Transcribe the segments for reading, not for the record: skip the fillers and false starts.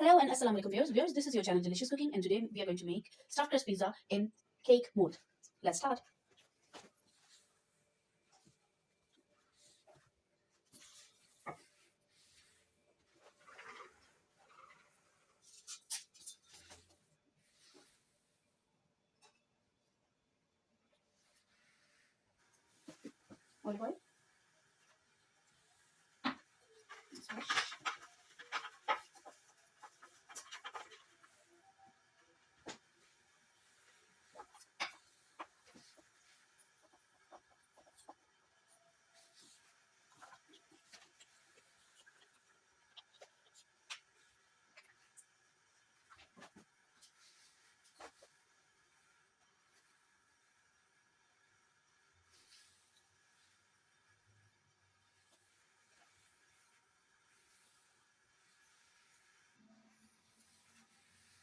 Hello and assalamu alaikum viewers. Viewers, this is your channel Delicious Cooking, and today we are going to make stuffed crust pizza in cake mold. Let's start. Olive oil.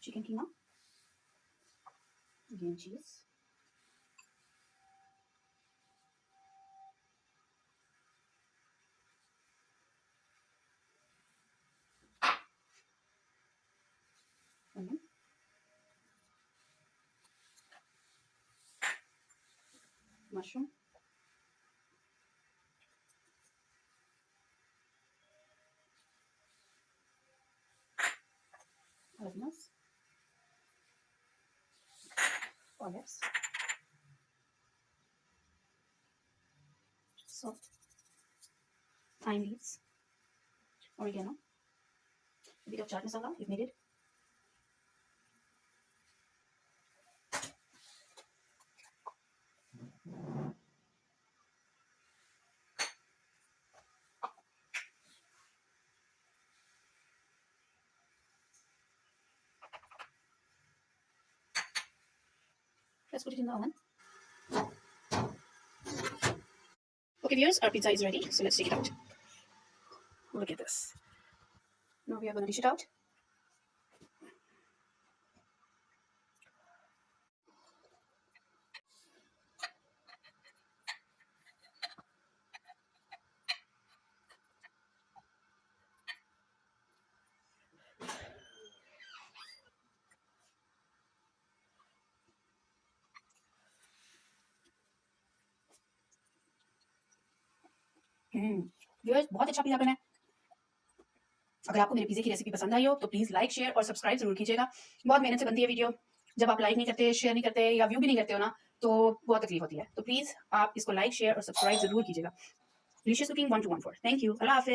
Chicken keema. Again cheese. Onion. Mushroom. Jalapenos. Olives. Salt. Thyme leaves. Oregano. A bit of chaat masala if needed. Let's put it in the oven. Okay viewers, our pizza is ready, so let's take it out. Look at this. Now we are going to dish it out. Viewers, बहुत अच्छा pizza बना है। अगर आपको मेरे पिज़्ज़े की recipe पसंद आई हो तो प्लीज़ लाइक, शेयर और सब्सक्राइब जरूर कीजिएगा। बहुत मेहनत से बनती है वीडियो। जब आप लाइक नहीं करते, शेयर नहीं करते या व्यू भी नहीं करते हो ना, तो बहुत तकलीफ होती है। तो प्लीज़ आप इसको लाइक, शेयर और सब्सक्राइब जरूर कीजिएगा। Delicious cooking 1214। Thank you. अल्लाह हाफिज़।